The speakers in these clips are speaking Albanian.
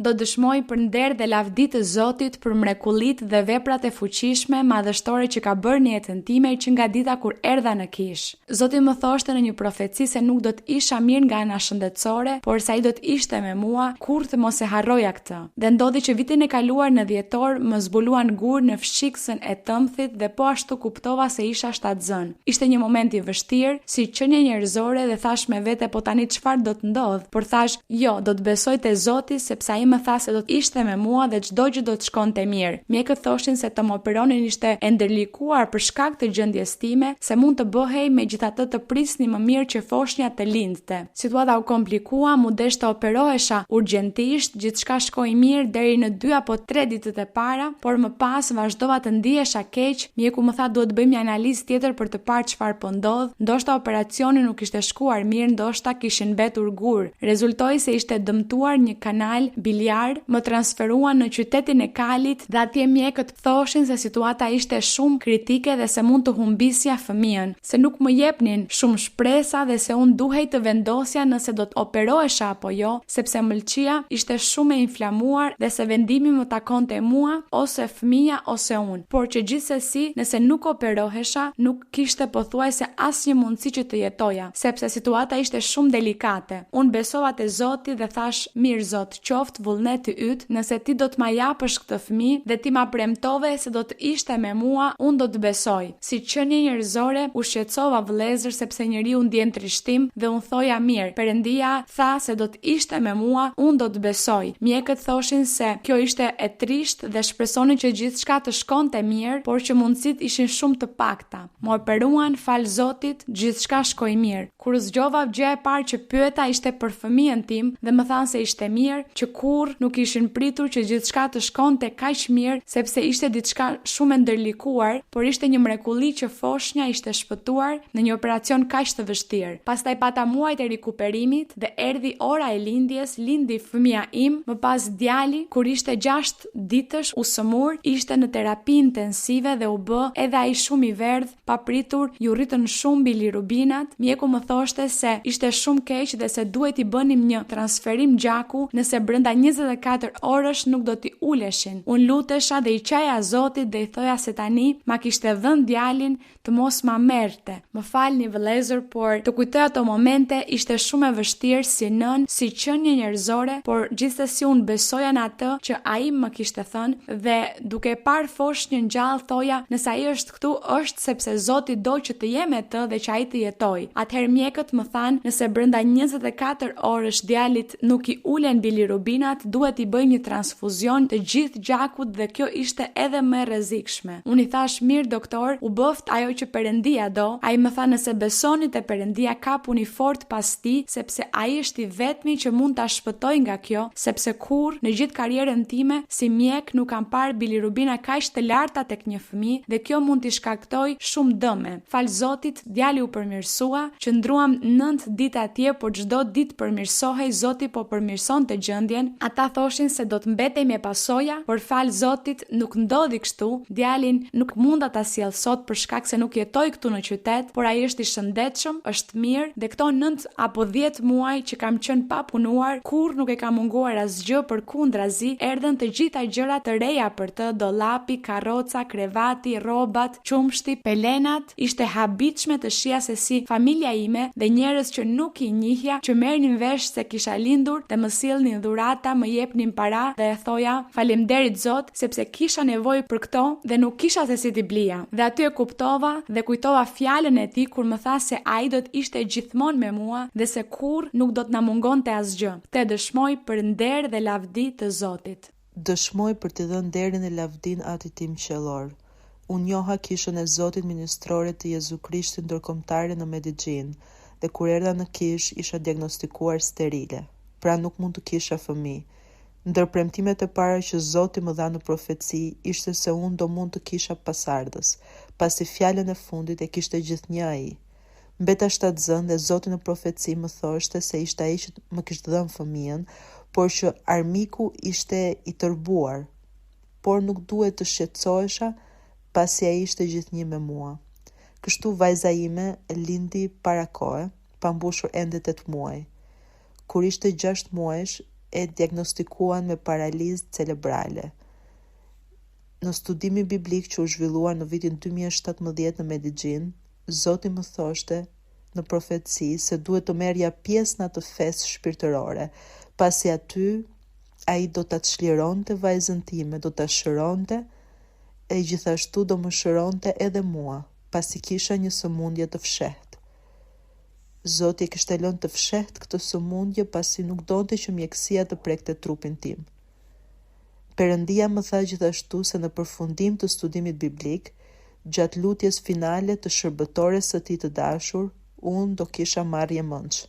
do dëshmoj për nder dhe lavdi të Zotit për mrekullitë dhe veprat e fuqishme madhështore që ka bërë në jetën time që nga dita kur erdha në kish. Zoti më thoshte në një profeci se nuk do të isha mirë nga ana shëndetësore, por se ai do të ishte me mua, kur të mos e harroja këtë. Dhe ndodhi që vitin e kaluar në dhjetor më zbuluan gur në fshiksën e tëmthit dhe po ashtu kuptova se isha shtatzën. Ishte një moment i vështirë, si qenie njerëzore dhe thash me vete po tani çfarë do të ndodh, por thash jo, do të besoj te Zoti sepse ai më tha se do të ishte me mua dhe çdo gjë do të shkonte mirë. Mjekët thoshin se të më operonin ishte e ndërlikuar për shkak të gjendjes time, se mund të bëhej megjithatë të prisni më mirë që foshnja të lindte. Situata u komplikua, mu desh të operohesha urgjentisht, gjithçka shkoi mirë deri në 2 apo 3 ditët e para, por më pas vazhdova të ndihesha keq. Mjeku më tha duhet bëjmë një analizë tjetër për të parë çfarë po ndodh. Ndoshta operacioni nuk ishte shkuar mirë, ndoshta kishin mbetur gur. Rezultoi se ishte dëmtuar një kanal biliar, më transferuan në qytetin e Kalit dhe atje mjekët thoshin se situata ishte shumë kritike dhe se mund të humbisja fëmijën, se nuk më jepnin shumë shpresa dhe se unë duhej të vendosja nëse do të operohesha apo jo, sepse mëlçia ishte shumë e inflamuar dhe se vendimi më takonte mua ose fëmia ose unë. Por që gjithsesi, nëse nuk operohesha, nuk kishte pothuajse asnjë mundësi që të jetoja, sepse situata ishte shumë delikate. Unë besova te Zoti dhe thash, mirë Zot, qoftë vullneti yt, nëse ti do të ma japësh këtë fëmijë dhe ti ma premtove se do të ishte me mua, unë do të besoj. Si qenie njerëzore, u shqetësova vëllezër sepse njeriu ndjen trishtim dhe unë thoja mirë, Perëndia tha se do të ishte me mua, unë do të besoj. Mjekët thoshin se kjo ishte e trisht dhe shpresonin që gjithçka të shkonte mirë, por që mundësit ishin shumë të pakta. Më operuan, fal Zotit, gjithçka shkoi mirë. Kur zgjova, gjëja e parë që pyeta ishte për fëmijën tim dhe më thanë se ishte mirë, që kurrë nuk ishin pritur që gjithçka të shkonte kaq mirë, sepse ishte diçka shumë e ndërlikuar, por ishte një mrekulli që foshnja ishte shpëtuar në një operacion kaq të vështirë. Pastaj pata muajt e rikuperimit dhe erdhi ora e lindjes, lindi fëmia im, më pas djali, kur ishte 6 ditësh u sëmur, ishte në terapi intensive dhe u bë edhe ai shumë i verdh, papritur, ju rritën shumë bilirubinat. Mjeku më thoshte se ishte shumë keq dhe se duhet i bënim një transferim gjaku nëse brenda 24 orësh nuk do t'i uleshin. Unë lutesha dhe i qaja Zotit dhe i thoja se tani ma kishte dhënë djalin të mos ma merrte. Më falni vëllezër, por të kujtoj ato momente ishte shumë e vështirë si nën, si qenie njerëzore, por gjithsesi unë besoja në atë që ai më kishte thënë dhe duke parë foshnjën gjallë thoja, nëse ai është këtu është sepse Zoti do që të jem me të dhe që ai të jetoj. Atëherë mjekët më thanë, nëse brenda 24 orësh djalit nuk i ulen bilirubinat, duhet i bëjmë një transfuzion të gjithë gjakut dhe kjo ishte edhe më e rrezikshme. Unë i thash, mirë doktor, u bëft ajo që Perëndia do. Ai më tha, nëse besoni te Perëndia, kapuni fort pas tij, sepse ai është i vetmi që mund ta shpëtoj nga kjo, sepse kurrë në gjithë karrierën time si mjek nuk kam parë bilirubina kaq të larta tek një fëmijë dhe kjo mund t'i shkaktoj shumë dëme. Fal Zotit, djali u përmirësua, qëndruam 9 ditë atje, por çdo ditë përmirësohej, Zoti po përmirësonte gjendjen. Ata thoshin se do të mbetej me pasoja, por fal Zotit nuk ndodhi kështu. Djalin nuk munda ta sjell sot për shkak se nuk jetoj këtu në qytet, por ai është i shëndetshëm, është mirë dhe këto 9 apo 10 muaj që kam qenë pa punuar, kurrë nuk e ka munguar asgjë, përkundrazi, erdhën të gjitha gjërat të reja për të, dollapi, karroca, krevati, rrobat, qumshti, pelenat. Ishte habitshme të shija se si familja ime dhe njerëz që nuk i njihja, që merrnin vesh se kisha lindur dhe më sillnin dhurata, më jepnin para dhe e thoja faleminderit Zot sepse kisha nevojë për këto dhe nuk kisha se si t'i blija. Dhe aty e kuptova dhe kujtova fjalën e tij kur më tha se ai do të ishte gjithmonë me mua dhe se kurrë nuk do të na mungonte asgjë. Te dëshmoj për nder dhe lavdi të Zotit. Dëshmoj për të dhënë nderin e lavdin Atit tim qiellor. Unë njoha kishën e Zotit ministrore të Jezu Krishtit ndërkombëtare në Medixhin dhe kur erdha në kish isha diagnostikuar sterile. Pra nuk mund të kisha fëmijë. Ndër premtimet e para që Zoti më dha në profeci ishte se unë do mund të kisha pasardhës, pasi fjalën e fundit e kishte gjithnjë ai. Mbeta shtatzën dhe Zoti në profeci më thoshte se ishte ai që më kishte dhënë fëmijën, por që armiku ishte i tërbuar. Por nuk duhet të shqetësohesha, pasi ai ishte gjithnjë me mua. Kështu vajza ime lindi para kohe, pa mbushur ende 8 muaj. Kur ishte 6 muajsh, e diagnostikuan me paralizë cerebrale. Në studimi biblik që u zhvilluar në vitin 2017 në Medellin, Zoti më thoshte në profetësi se duhet të merrja pjesë në atë festë shpirtërore, pasi aty ai do ta çlironte vajzën time, do ta shëronte e gjithashtu do më shëronte edhe mua, pasi kisha një sëmundje të fshehtë. Zoti e kishte lënë të fshehtë këtë sëmundje pasi nuk donte që mjekësia të prekte trupin tim. Perëndia më tha gjithashtu se në përfundim të studimit biblik, gjatë lutjes finale të shërbëtores së tij të dashur, unë do kisha marrje mendsh.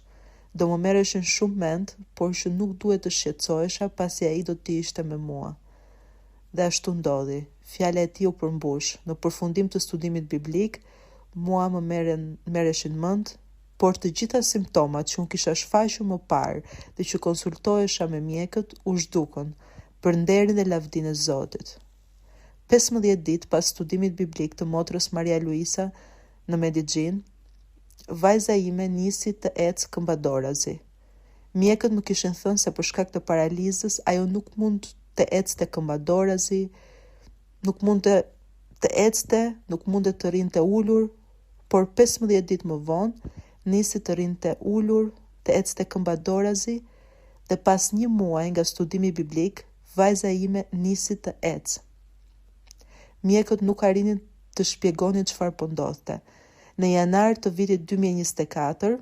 Do më merreshin shumë mend, por që nuk duhet të shqetësohesha pasi ai do të ishte me mua. Dhe ashtu ndodhi. Fjala e tij u përmbush. Në përfundim të studimit biblik, mua më merreshin mend, por të gjitha simptomat që unë kisha shfaqur më parë dhe që konsultohesha me mjekët u zhdukën për nderin dhe lavdinë e Zotit. 15 ditë pas studimit biblik të motrës Maria Luisa në Medellin, vajza ime nisi të ecë këmbadorazi. Mjekët më kishin thënë se për shkak të paralizës ajo nuk mund të ecte këmbadorazi, nuk mund të ecte, nuk mund të rinte ulur, por 15 ditë më vonë nisi të rinte ulur, të ecte këmbadorazi dhe pas një muaj nga studimi biblik, vajza ime nisi të ecë. Mjekët nuk arrinin të shpjegonin çfarë po ndodhte. Në janar të vitit 2024,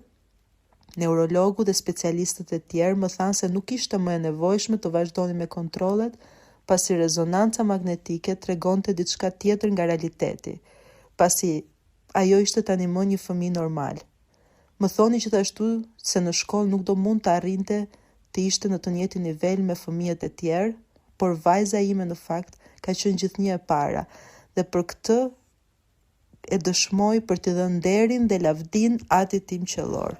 neurologu dhe specialistët e tjerë më thanë se nuk ishte më e nevojshme të vazhdonin me kontrollet, pasi rezonanca magnetike tregonte diçka tjetër nga realiteti, pasi ajo ishte tani më një fëmijë normal. Më thoni gjithashtu se në shkollë nuk do mund të arrinte të ishte në të njëjtin nivel me fëmijët e tjerë, por vajza ime në fakt ka qenë gjithnjë e para dhe për këtë e dëshmoj për t'i dhënë nderin dhe lavdinë Atit tim qellor.